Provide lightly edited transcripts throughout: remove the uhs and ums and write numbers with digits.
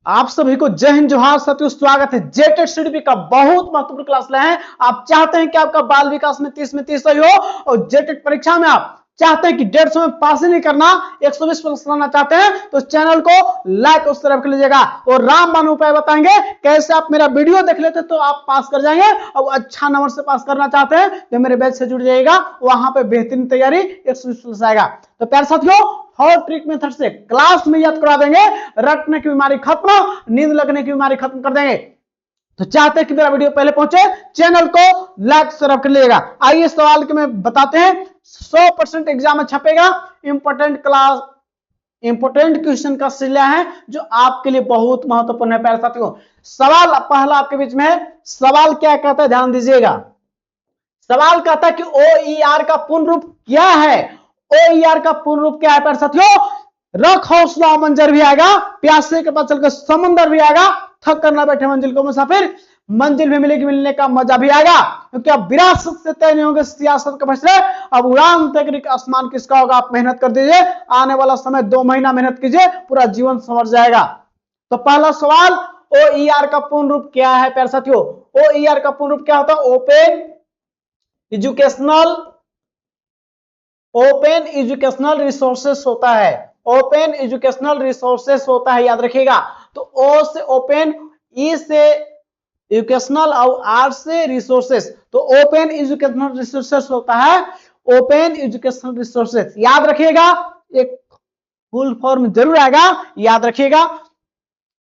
आप सभी को जय हिंद जोहार साथियों, स्वागत है जेटेड सीडीपी का बहुत महत्वपूर्ण क्लास लाए हैं। आप चाहते हैं कि आपका बाल विकास में 30 सही हो और जेटेड परीक्षा में आप चाहते हैं कि 150 में पास ही नहीं करना, 120 प्लस करना चाहते हैं तो चैनल को लाइक और सब्सक्राइब कर लीजिएगा और रामबाण उपाय बताएंगे कैसे आप मेरा वीडियो देख लेते तो आप पास कर जाएंगे। और अच्छा नंबर से पास करना चाहते हैं तो मेरे बैच से जुड़ जाइएगा, वहां पे बेहतरीन तैयारी 120 प्लस आएगा। तो प्यारे साथियों, हर ट्रिक मेथड से क्लास में याद करा देंगे, रटने की बीमारी खत्म, नींद लगने की बीमारी खत्म कर देंगे। तो चाहते हैं कि मेरा वीडियो पहले पहुंचे, चैनल को लाइक सब्सक्राइब कर लीजिएगा। आइए सवाल के में बताते हैं, 100% एग्जाम में छपेगा, इंपोर्टेंट क्वेश्चन का सिलसिला है जो आपके लिए बहुत महत्वपूर्ण है। प्यारे साथियों, सवाल पहला आपके बीच में है। सवाल क्या कहता है, ध्यान दीजिएगा। सवाल कहता है कि OER का पूर्ण रूप क्या है। OER का पूर्ण रूप क्या है प्यारे साथियों? रख हौसला मंजर भी आएगा, प्यासे के पास चलकर समंदर भी आएगा, थक कर ना बैठे मंजिल को मुसाफिर, मंजिल भी मिलेगी, मिलने का मजा भी आएगा। क्योंकि अब विरासत से तय नहीं होंगे सियासत के फैसले, अब उड़ान तकनीक आसमान किसका होगा। आप मेहनत कर दीजिए, आने वाला समय 2 महीना मेहनत कीजिए, पूरा जीवन संवर जाएगा। तो पहला सवाल, OER का पूर्ण रूप क्या है प्यारे साथियों? OER का पूर्ण रूप क्या होता है? ओपन एजुकेशनल रिसोर्सेस होता है। ओपन एजुकेशनल रिसोर्सेस होता है, याद रखिएगा। तो ओ से ओपन, ई से एजुकेशनल और आर से रिसोर्सेस, तो ओपन एजुकेशनल रिसोर्सेस होता है। ओपन एजुकेशनल रिसोर्सेस याद रखिएगा, एक फुल फॉर्म जरूर आएगा, याद रखिएगा।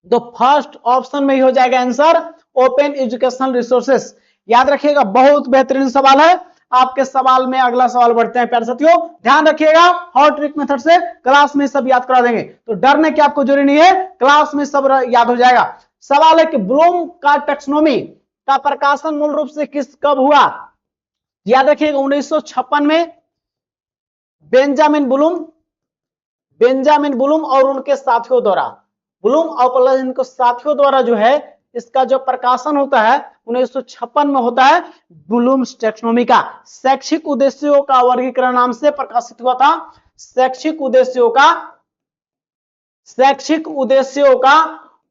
तो फर्स्ट ऑप्शन में ही हो जाएगा आंसर, ओपन एजुकेशनल रिसोर्सेस। याद रखिएगा, बहुत बेहतरीन सवाल है। आपके सवाल में अगला सवाल बढ़ते हैं प्यारे साथियों, ध्यान रखिएगा। हॉट ट्रिक मेथड से क्लास में सब याद करा देंगे, तो डरने की आपको जरूरी नहीं है, क्लास में सब याद हो जाएगा। सवाल है कि ब्लूम का टैक्सोनॉमी का प्रकाशन मूल रूप से कब हुआ? याद रखिएगा, 1956 में बेंजामिन ब्लूम और उनके साथियों द्वारा, ब्लूम और इनको साथियों द्वारा जो है इसका जो प्रकाशन होता है 1956 में होता है। ब्लूम्स टैक्सोनॉमी का शैक्षिक उद्देश्यों का वर्गीकरण नाम से प्रकाशित हुआ था। शैक्षिक उद्देश्यों का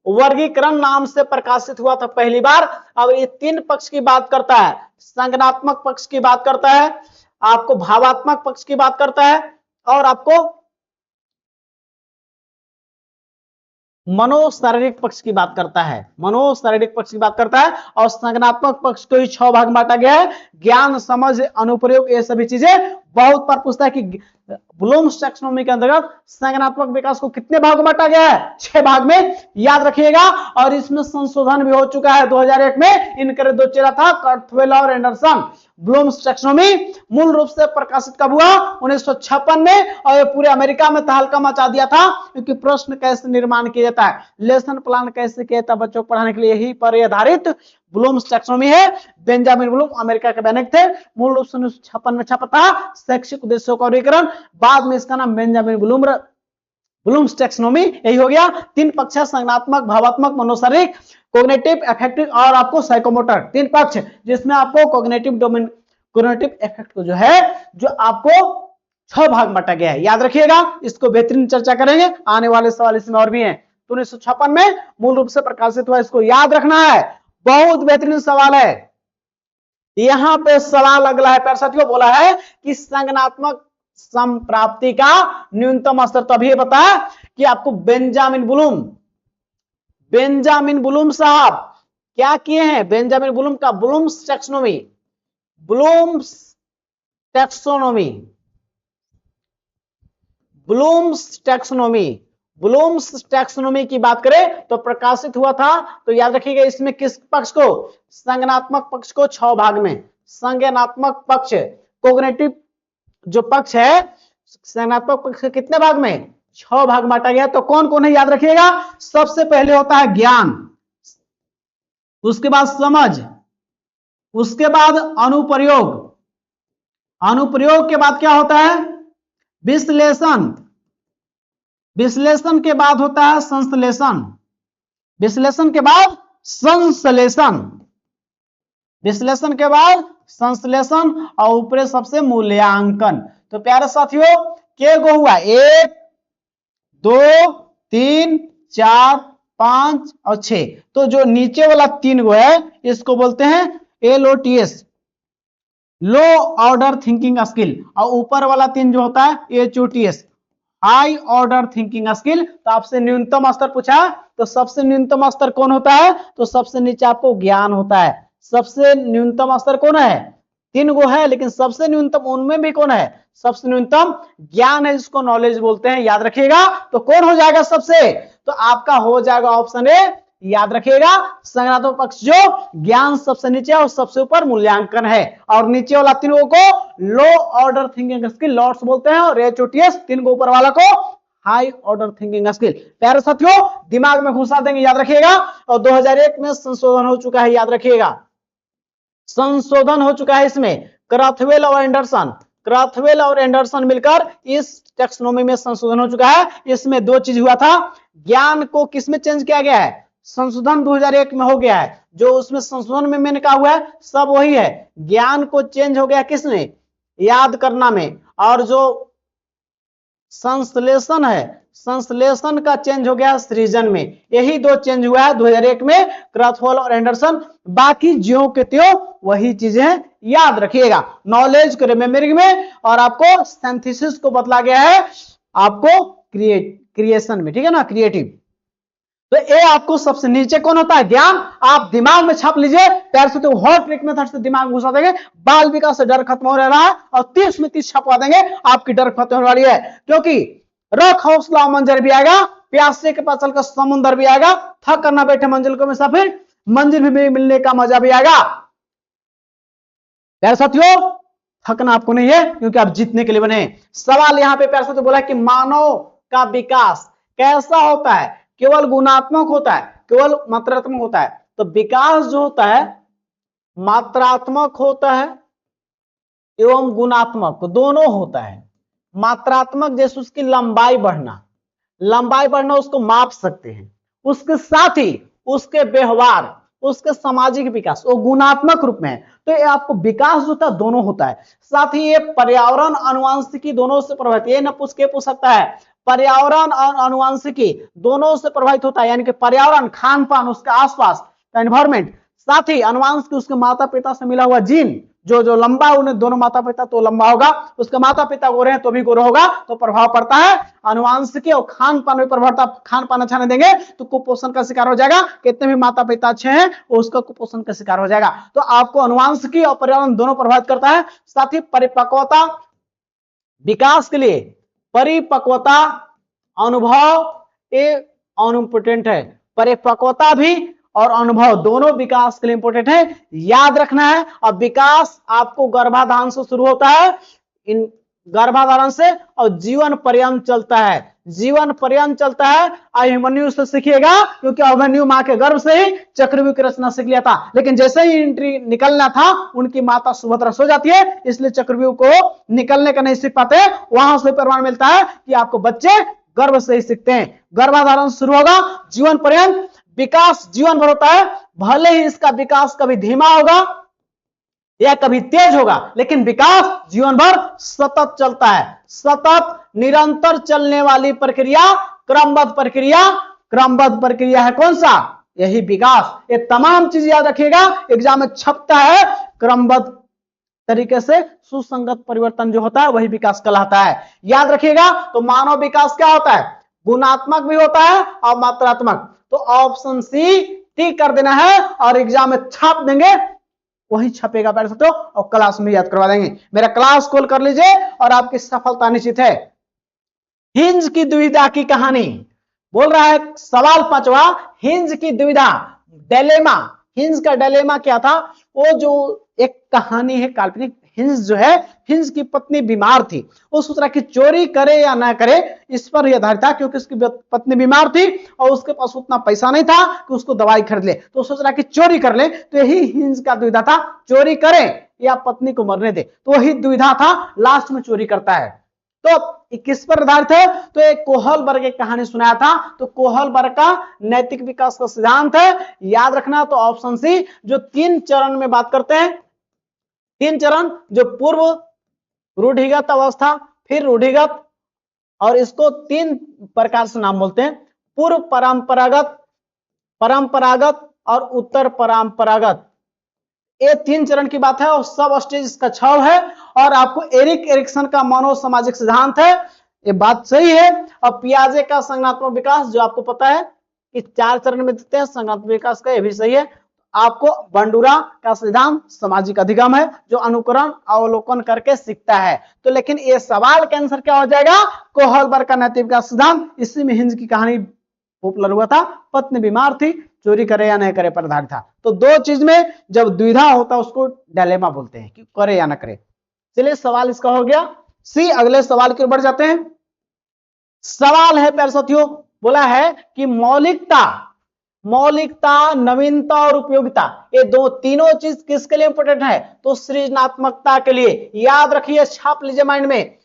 वर्गीकरण नाम से प्रकाशित हुआ था पहली बार। अब ये 3 पक्ष की बात करता है, संज्ञानात्मक पक्ष की बात करता है, आपको भावात्मक पक्ष की बात करता है और आपको मनोशारीरिक पक्ष की बात करता है। मनोशारीरिक पक्ष की बात करता है और संज्ञानात्मक पक्ष को ही 6 भाग में बांटा गया है। ज्ञान, समझ, अनुप्रयोग, ये सभी चीजें बहुत बार पूछता है कि ब्लूम्स टैक्सोनॉमी के अंतर्गत संज्ञानात्मक विकास को कितने भाग में बांटा गया है? 6 भाग में, याद रखिएगा। और इसमें संशोधन भी हो चुका है 2001 में, इनके 2 चेहरा था, कर्थवेल और एंडरसन। ब्लूम्स टैक्सोनॉमी मूल रूप से प्रकाशित कब हुआ? 1956 में, और ये पूरे अमेरिका में तहलका मचा दिया था। क्योंकि प्रश्न कैसे निर्माण किया जाता है, लेसन प्लान कैसे किया जाता है बच्चों को पढ़ाने के लिए, यही पर आधारित ब्लूम्स टैक्सोनॉमी है। बेंजामिन ब्लूम अमेरिका के वैज्ञानिक थे, मूल रूप से 1956 में छपा था। शैक्षिक उद्देश्यों का वर्गीकरण, बाद में इसका नाम बेंजामिन ब्लूम्स टैक्सोनॉमी यही हो गया। 3 पक्ष है, संज्ञानात्मक, भावात्मक, मनोशारीरिक, कोग्निटिव, अफेक्टिव और आपको साइकोमोटर। 3 पक्ष जिसमें आपको कोग्निटिव इफेक्ट को जो है, जो आपको 6 भाग में बांटा गया है। याद रखिएगा, इसको बेहतरीन चर्चा करेंगे, आने वाले सवाल इसमें और भी हैं। तो 1956 में मूल रूप से प्रकाशित हुआ, इसको याद रखना है, बहुत बेहतरीन सवाल है। यहां पे सवाल अगला है प्यारे साथियों, बोला है कि संज्ञानात्मक संप्राप्ति का न्यूनतम स्तर। तो अभी बताया कि आपको बेंजामिन ब्लूम साहब क्या किए हैं? बेंजामिन ब्लूम का ब्लूम्स टैक्सोनॉमी की बात करें तो प्रकाशित हुआ था। तो याद रखिएगा, इसमें किस पक्ष को? संज्ञानात्मक पक्ष को 6 भाग में, संज्ञानात्मक पक्ष, कोग्निटिव जो पक्ष है, संज्ञानात्मक पक्ष कितने भाग में? 6 भाग बांटा गया। तो कौन कौन है याद रखिएगा, सबसे पहले होता है ज्ञान, उसके बाद समझ, उसके बाद अनुप्रयोग के बाद क्या होता है? विश्लेषण के बाद होता है संश्लेषण, विश्लेषण के बाद संश्लेषण और ऊपर सबसे मूल्यांकन। तो प्यारे साथियों, के गो हुआ 1 2 3 4 5 और 6। तो जो नीचे वाला 3 गो है इसको बोलते हैं LOTS, लो ऑर्डर थिंकिंग स्किल, और ऊपर वाला 3 जो होता है HOTS, high order thinking skill. तो आपसे न्यूनतम स्तर पूछा तो सबसे न्यूनतम स्तर कौन होता है, तो सबसे नीचे आपको ज्ञान होता है। सबसे न्यूनतम स्तर कौन है, 3 गो है, लेकिन सबसे न्यूनतम उनमें भी कौन है, सबसे न्यूनतम ज्ञान है, जिसको नॉलेज बोलते हैं। याद रखिएगा। तो कौन हो जाएगा सबसे, तो आपका हो जाएगा ऑप्शन ए। याद रखिएगा, संज्ञानात्मक पक्ष जो ज्ञान सबसे नीचे और सबसे ऊपर मूल्यांकन है, और नीचे वाला 3 गो को लो ऑर्डर थिंकिंग स्किल लॉट्स बोलते हैं, और HOTS 3 गो ऊपर वाला को हाई ऑर्डर थिंकिंग स्किल। प्यारे साथियों, दिमाग में घुसा देंगे, याद रखिएगा। और 2001 में संशोधन हो चुका है, याद रखिएगा, संशोधन हो चुका है इसमें। क्रथवेल और एंडरसन, क्रथवेल और एंडरसन मिलकर इस टेक्सोनॉमी में संशोधन हो चुका है। इसमें 2 चीज हुआ था, ज्ञान को किसमें चेंज किया गया है, संशोधन 2001 में हो गया है। जो उसमें संशोधन में मैंने कहा हुआ है सब वही है, ज्ञान को चेंज हो गया किसमें, याद करना में, और जो संश्लेषण है, संश्लेषण का चेंज हो गया सृजन में। यही 2 चेंज हुआ है 2001 में, क्रथवेल और एंडरसन। बाकी ज्यों के त्यों वही चीजें हैं, याद रखिएगा। नॉलेज को रिमेम्बरिंग में, और आपको सिंथेसिस को बदला गया है आपको क्रिएशन में, ठीक है ना, क्रिएटिव। तो ये आपको सबसे नीचे कौन होता है, ज्ञान। आप दिमाग में छाप लीजिए, पैर से तो हॉट ट्रिक मेथड से दिमाग में घुसा देंगे, बाल विकास से डर खत्म हो रहा है, और 30 में 30 छपवा देंगे, आपकी डर खत्म होने वाली है। क्योंकि रख हौसला मंजर भी आएगा, प्यासे के पास चलकर समुंदर भी आएगा, थक करना बैठे मंजिल को में फिर मंजिल भी मिलने का मजा भी आएगा। प्यारे साथियों, थकना आपको नहीं है, क्योंकि आप जीतने के लिए बने। सवाल यहां पे प्यारे साथियों बोला कि मानव का विकास कैसा होता है, केवल गुणात्मक होता है, केवल मात्रात्मक होता है। तो विकास जो होता है मात्रात्मक होता है एवं गुणात्मक दोनों होता है। मात्रात्मक जैसे उसकी लंबाई बढ़ना, लंबाई बढ़ना उसको माप सकते हैं, उसके साथ ही उसके व्यवहार, उसके सामाजिक विकास वो गुणात्मक रूप में है। तो ये आपको विकास जो था दोनों होता है। साथ ही ये पर्यावरण आनुवंशिकी दोनों से प्रभावित, ये न पूछ सकता है, पर्यावरण और आनुवंशिकी दोनों से प्रभावित होता है। यानी कि पर्यावरण, खान पान, उसके आसपास का एनवायरमेंट, साथ ही अनुवंशिकी उसके माता पिता से मिला हुआ जीन, जो लंबा उन्हें दोनों माता पिता तो लंबा होगा, उसके माता पिता गोरे हैं तो भी गोरा होगा, तो प्रभाव पड़ता है अनुवांशिकी। और खान पान में प्रभाव, खान पान अच्छा नहीं देंगे तो कुपोषण का शिकार हो जाएगा। कितने भी माता पिता अच्छे हैं उसका कुपोषण का शिकार हो जाएगा। तो आपको अनुवांशिकी और पर्यावरण दोनों प्रभावित करता है। साथ ही परिपक्वता, विकास के लिए परिपक्वता, अनुभव ये इम्पोर्टेंट है। परिपक्वता भी और अनुभव दोनों विकास के लिए इंपॉर्टेंट है, याद रखना है। और विकास आपको गर्भाधान से शुरू होता है, इन गर्भाधारण से, और जीवन पर्यंत चलता है, जीवन पर्यंत चलता है। अभिमन्यु से सीखिएगा, क्योंकि अभिमन्यु मां के गर्भ से ही चक्रव्यूह की रचना सीख लिया था, लेकिन जैसे ही एंट्री निकलना था उनकी माता सुभद्रा सो जाती है, इसलिए चक्रव्यूह को निकलने का नहीं सीख पाते। वहां से प्रमाण मिलता है कि आपको बच्चे गर्भ से ही सीखते हैं। गर्भाधारण शुरू होगा, जीवन पर्यंत विकास जीवन भर होता है। भले ही इसका विकास कभी धीमा होगा या कभी तेज होगा, लेकिन विकास जीवन भर सतत चलता है। सतत निरंतर चलने वाली प्रक्रिया क्रमबद्ध प्रक्रिया, क्रमबद्ध प्रक्रिया है कौन सा, यही विकास। ये तमाम चीज याद रखिएगा, एग्जाम में छपता है। क्रमबद्ध तरीके से सुसंगत परिवर्तन जो होता है वही विकास कहलाता है, याद रखिएगा। तो मानव विकास क्या होता है, गुणात्मक भी होता है और मात्रात्मक। तो ऑप्शन सी टिक कर देना है और एग्जाम में छाप देंगे, वही छपेगा बैठ सकते हो, और क्लास में याद करवा देंगे। मेरा क्लास कॉल कर लीजिए और आपकी सफलता निश्चित है। हिंज की दुविधा की कहानी बोल रहा है सवाल 5वां, हिंज की दुविधा, डिलेमा। हिंज का डिलेमा क्या था, वो जो एक कहानी है काल्पनिक। हिंज जो है, हिंज की पत्नी बीमार थी, वो सोच रहा कि चोरी करे या ना करे, इस पर ही आधारित था, क्योंकि उसकी पत्नी बीमार थी और उसके पास उतना पैसा नहीं था कि उसको दवाई खरीद ले, तो सोच रहा कि चोरी कर ले। तो यही हिंज का दुविधा था, चोरी करे या पत्नी को मरने दे, तो वही दुविधा था। लास्ट में चोरी करता है। तो किस पर आधारित है, तो एक कोहलबर्ग एक कहानी सुनाया था। तो कोहलबर्ग का नैतिक विकास का सिद्धांत है, याद रखना। तो ऑप्शन सी, जो 3 चरण में बात करते हैं, 3 चरण, जो पूर्व रूढ़िगत अवस्था, फिर रूढ़िगत, और इसको 3 प्रकार से नाम बोलते हैं। पूर्व परंपरागत, परंपरागत और उत्तर परंपरागत, ये 3 चरण की बात है और सब स्टेज इसका 6 है। और आपको एरिक एरिक्सन का मानव सामाजिक सिद्धांत है, ये बात सही है। और पियाजे का संज्ञानात्मक विकास जो आपको पता है कि 4 चरण में देते हैं संज्ञानात्मक विकास का, ये भी सही है। आपको बंडूरा का सिद्धांत सामाजिक अधिगम है जो अनुकरण अवलोकन करके सीखता है। तो लेकिन ये सवाल का आंसर क्या हो जाएगा, कोहलबर्ग का नैतिक विकास सिद्धांत। इसी में हिंज की कहानी पॉपुलर हुआ था, पत्नी बीमार थी, चोरी करे या नहीं करे पर आधारित था। तो 2 चीज में जब द्विधा होता है उसको डायलेमा बोलते हैं कि करे या ना करे। चलिए सवाल इसका हो गया सी। अगले सवाल की ओर बढ़ जाते हैं। सवाल है प्यारे साथियों, बोला है कि मौलिकता, नवीनता और उपयोगिता, ये तीनों चीज किसके लिए इंपोर्टेंट है, तो सृजनात्मकता के लिए। याद रखिए, छाप लीजिए माइंड में।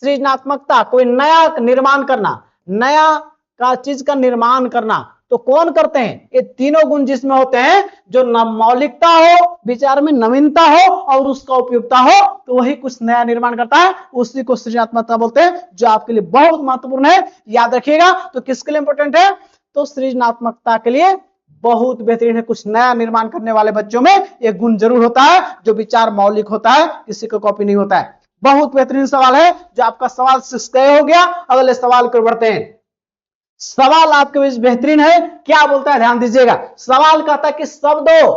सृजनात्मकता, कोई नया निर्माण करना, नया का चीज का निर्माण करना, तो कौन करते हैं, ये तीनों गुण जिसमें होते हैं, जो मौलिकता हो, विचार में नवीनता हो और उसका उपयोगिता हो, तो वही कुछ नया निर्माण करता है, उसी को सृजनात्मकता बोलते हैं, जो आपके लिए बहुत महत्वपूर्ण है। याद रखिएगा। तो किसके लिए इंपोर्टेंट है, तो सृजनात्मकता के लिए बहुत बेहतरीन है। कुछ नया निर्माण करने वाले बच्चों में एक गुण जरूर होता है, जो विचार मौलिक होता है, किसी को कॉपी नहीं होता है। बहुत बेहतरीन सवाल है, जो आपका सवाल 6 हो गया। अगले सवाल को बढ़ते हैं। सवाल आपके बीच बेहतरीन है, क्या बोलता है ध्यान दीजिएगा। सवाल कहता है कि शब्दों,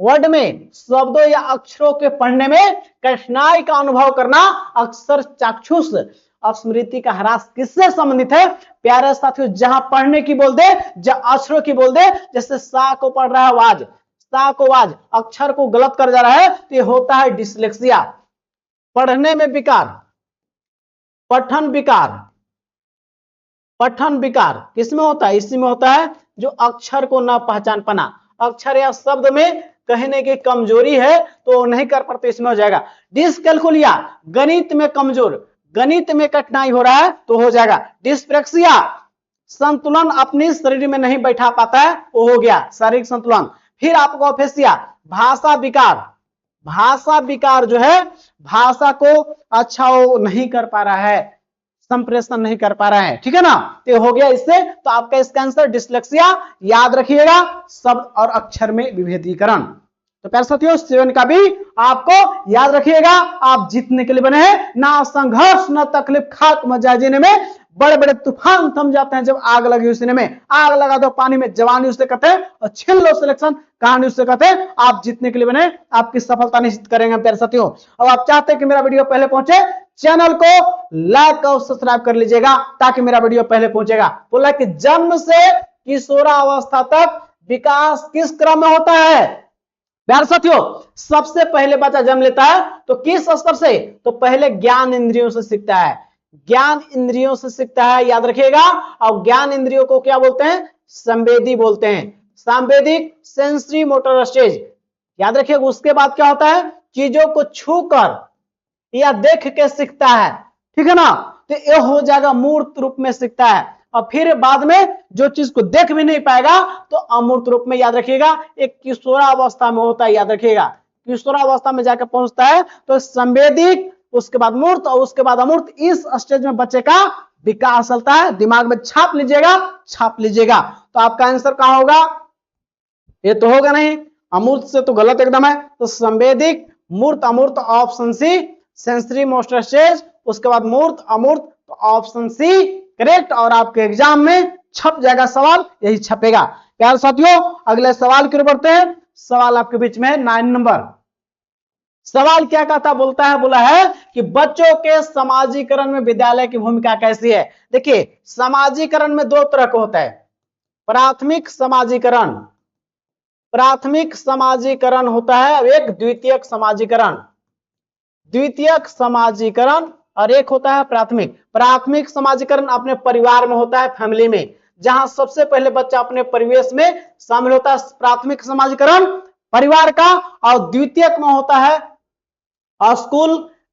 वर्ड में शब्दों या अक्षरों के पढ़ने में कठिनाई का अनुभव करना अक्सर चाक्षुष स्मृति का ह्रास किससे संबंधित है। प्यारे साथियों, जहां पढ़ने की बोल दे, जहां अक्षरों की बोल दे, जैसे सा को पढ़ रहा है वाज, सा को वाज, अक्षर को गलत कर जा रहा है, तो ये होता है डिसलेक्सिया, पढ़ने में विकार, पठन विकार। पठन विकार किसमें होता है, इसी में होता है, जो अक्षर को न पहचान पाना, अक्षर या शब्द में कहने की कमजोरी है तो नहीं कर पाते, इसमें हो जाएगा। डिसकैलकुलिया, गणित में कमजोर, गणित में कठिनाई हो रहा है तो हो जाएगा डिस्प्रेक्सिया, संतुलन अपनी शरीर में नहीं बैठा पाता है, वो हो गया शारीरिक संतुलन। फिर आपको अफेसिया, भाषा विकार, भाषा विकार जो है, भाषा को अच्छा वो नहीं कर पा रहा है, संप्रेषण नहीं कर पा रहा है, ठीक है ना। तो हो गया इससे। तो आपका इसका आंसर डिसलेक्सिया। याद रखिएगा, शब्द और अक्षर में विभेदीकरण। तो प्यारे साथियों, 7 का भी आपको याद रखिएगा। आप जीतने के लिए बने हैं, ना संघर्ष ना तकलीफ, खाक मजा जीने में। बड़े बड़े तूफान थम जाते हैं जब आग लगी उसी में। आग लगा दो पानी में, जवानी उससे कहते हैं, और छीन लो सिलेक्शन, कहानी उससे कहते हैं। आप जीतने के लिए बने, आपकी सफलता निश्चित करेंगे प्यारे साथियों। अब आप चाहते हैं कि मेरा वीडियो पहले पहुंचे, चैनल को लाइक और सब्सक्राइब कर लीजिएगा ताकि मेरा वीडियो पहले पहुंचेगा। बोला कि जन्म से किशोरावस्था तक विकास किस क्रम में होता है प्यारे साथियों। सबसे पहले बच्चा जन्म लेता है तो किस स्तर से, तो पहले ज्ञान इंद्रियों से सीखता है, ज्ञान इंद्रियों से सीखता है, याद रखिएगा। और ज्ञान इंद्रियों को क्या बोलते हैं, संवेदी बोलते हैं, सांवेदिक सेंसरी मोटर स्टेज, याद रखिएगा। उसके बाद क्या होता है, चीजों को छूकर या देख के सीखता है, ठीक है ना। तो ये हो जाएगा मूर्त रूप में सीखता है। और फिर बाद में जो चीज को देख भी नहीं पाएगा तो अमूर्त रूप में, याद रखिएगा, एक किशोरावस्था में होता है, याद रखिएगा। किशोरावस्था में जाकर पहुंचता है तो संवेदिक, उसके बाद मूर्त और उसके बाद अमूर्त। इस स्टेज में बच्चे का विकास चलता है। दिमाग में छाप लीजिएगा, छाप लीजिएगा। तो आपका आंसर कहां होगा, ये तो होगा नहीं, अमूर्त से तो गलत एकदम है। तो संवेदिक, मूर्त, अमूर्त, option C sensory motor stage, उसके बाद मूर्त अमूर्त, तो ऑप्शन सी करेक्ट। और आपके एग्जाम में छप जाएगा सवाल, यही छपेगा। प्यारे साथियों, अगले सवाल की ओर बढ़ते हैं। सवाल आपके बीच में है 9 नंबर। सवाल क्या कहता, बोलता है, बोला है कि बच्चों के समाजीकरण में विद्यालय की भूमिका कैसी है। देखिए, समाजीकरण में 2 तरह का होता है, प्राथमिक समाजीकरण, प्राथमिक समाजीकरण होता है, और एक द्वितीयक समाजीकरण, द्वितीयक समाजीकरण, और एक होता है प्राथमिक। प्राथमिक समाजीकरण अपने परिवार में होता है, फैमिली में, जहां सबसे पहले बच्चा अपने परिवेश में शामिल होता है, प्राथमिक समाजीकरण परिवार का। और द्वितीयक में होता है स्कूल,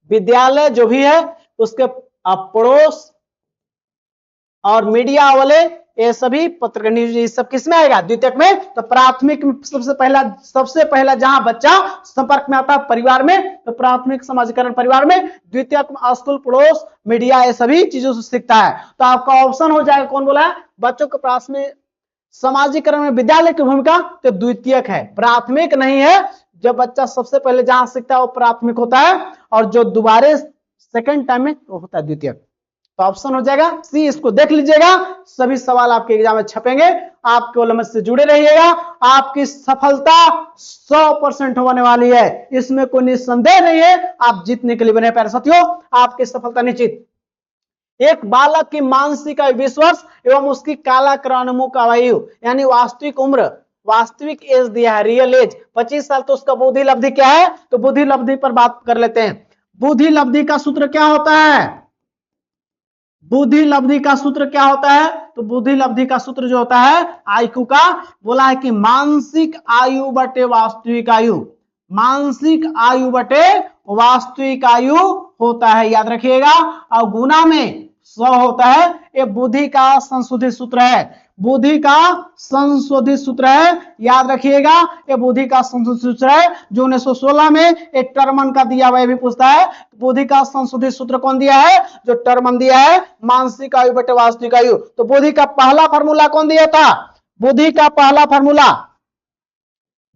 विद्यालय जो भी है उसके पड़ोस और मीडिया वाले, ये सभी पत्रकार न्यूज, ये सब किसमें आएगा, द्वितीयक में। तो प्राथमिक में सबसे पहला जहां बच्चा संपर्क में आता है परिवार में, तो प्राथमिक समाजीकरण परिवार में। द्वितीयक में स्कूल, पड़ोस, मीडिया, ये सभी चीजों से सीखता है। तो आपका ऑप्शन हो जाएगा, कौन बोला है, बच्चों को प्राथमिक समाजीकरण में विद्यालय की भूमिका तो द्वितीयक है, प्राथमिक नहीं है। जब बच्चा सबसे पहले जहां सीखता है वो प्राथमिक होता है, और जो दोबारे सेकंड टाइम में वो होता है द्वितीयक। तो ऑप्शन हो जाएगा सी, इसको देख लीजिएगा। सभी सवाल आपके एग्जाम में छपेंगे, आप केवल हमसे जुड़े रहिएगा, आपकी सफलता 100% होने वाली है, इसमें कोई निस्संदेह नहीं है। आप जीतने के लिए बने प्यारे साथियों, आपकी सफलता निश्चित। एक बालक की मानसिक आयु 20 वर्ष एवं उसकी कालक्रमोन्मुख आयु यानी वास्तविक उम्र, वास्तविक एज दिया है, रियल एज 25 साल, तो उसका बुद्धि लब्धि क्या है? तो बुद्धि लब्धि पर बात कर लेते हैं। बुद्धि लब्धि का सूत्र क्या होता है? बुद्धि लब्धि का सूत्र क्या होता है? तो बुद्धि लब्धि का सूत्र जो होता है आईक्यू का, बोला है कि मानसिक आयु बटे वास्तविक आयु, मानसिक आयु बटे वास्तविक आयु होता है, याद रखिएगा। और गुना में 100 होता है। ये बुद्धि का संशोधित सूत्र है, बुद्धि का संशोधित सूत्र है, याद रखिएगा। ये बुद्धि का संशोधित सूत्र है जो 1916 में एक टर्मन का दिया हुआ है, भी पूछता है बुद्धि का संशोधित सूत्र कौन दिया है? जो टर्मन दिया है, मानसिक आयु बटे वास्तविक आयु। तो बुद्धि का पहला फार्मूला कौन दिया था? बुद्धि का पहला फार्मूला,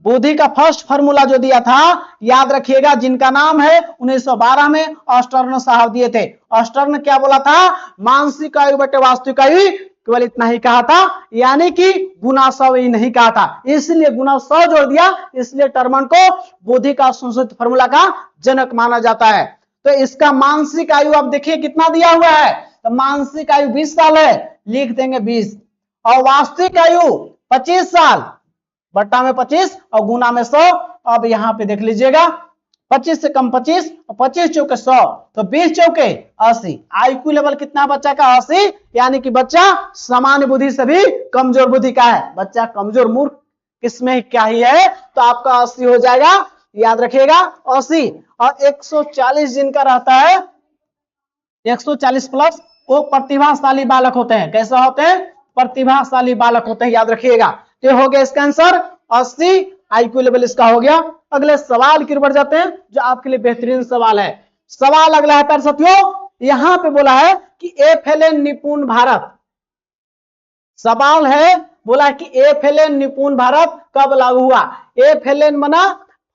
बुद्धि का फर्स्ट फार्मूला जो दिया था, याद रखिएगा, जिनका नाम है 1912 में ऑस्टर्न साहब दिए थे। ऑस्टर्न क्या बोला था? मानसिक आयु बटे वास्तविक आयु, केवल इतना ही कहा था, यानी कि गुना 100 ही नहीं कहा था, इसलिए गुना 100 जोड़ दिया, इसलिए टर्मन को बुद्धि का संशोधित फार्मूला का जनक माना जाता है। तो इसका मानसिक आयु आप देखिए कितना दिया हुआ है, तो मानसिक आयु 20 साल है, लिख देंगे 20, और वास्तविक आयु 25 साल, बट्टा में 25 और गुना में 100। अब यहां पे देख लीजिएगा, 25 से कम 25 और 25 चौके 100, तो 20 चौके 80। आईक्यू लेवल कितना बच्चा का? 80, यानी कि बच्चा सामान्य बुद्धि से भी कमजोर बुद्धि का है। बच्चा कमजोर मूर्ख किसमें क्या ही है, तो आपका 80 हो जाएगा, याद रखिएगा 80। और 140 जिनका रहता है, 140 प्लस, वो प्रतिभाशाली बालक होते हैं। कैसे होते हैं? प्रतिभाशाली बालक होते हैं, याद रखिएगा। तो हो गया इसका आंसर 80, आईक्यू लेवल इसका हो गया। अगले सवाल की ओर बढ़ जाते हैं, जो आपके लिए बेहतरीन सवाल है। सवाल अगला है प्यारे साथियों, यहां पे बोला है कि एफएलएन निपुण भारत, सवाल है, बोला कि एफएलएन निपुण भारत कब लागू हुआ? एफएलएन बना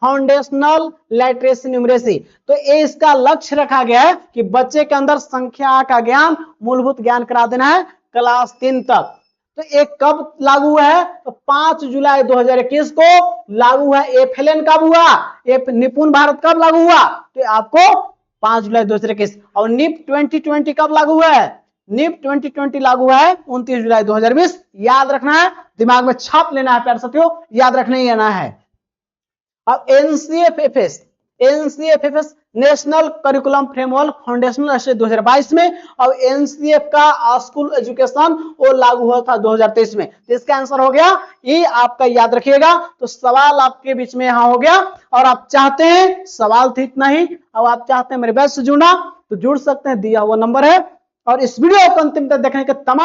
फाउंडेशनल लिटरेसी न्यूमरेसी। तो ये इसका लक्ष्य रखा गया है कि बच्चे के अंदर संख्या का ज्ञान, मूलभूत ज्ञान करा देना है क्लास 3 तक। तो एक कब लागू हुआ है? तो 5 जुलाई 2021 को लागू हुआ। एफएलएन कब हुआ? निपुण भारत कब लागू हुआ? तो आपको 5 जुलाई 2021। और निप 2020 कब लागू हुआ है? निप 2020 लागू हुआ है 29 जुलाई 2020। याद रखना है, दिमाग में छाप लेना है प्यारे साथियों, याद रखना ही आना है। अब एनसीएफएफएस, एनसीएफएफएस नेशनल करिकुलम फ्रेमवर्क फाउंडेशनल 2022 में, और एनसीएफ का स्कूल एजुकेशन वो लागू हुआ था 2023 में। तो इसका आंसर हो गया ये, आपका याद रखिएगा। तो सवाल आपके बीच में यहां हो गया, और आप चाहते हैं, सवाल थी इतना ही, अब आप चाहते हैं मेरे बैच से जुड़ना तो जुड़ सकते हैं, दिया हुआ नंबर है। और इस वीडियो को अंतिम तक देखने के तमाम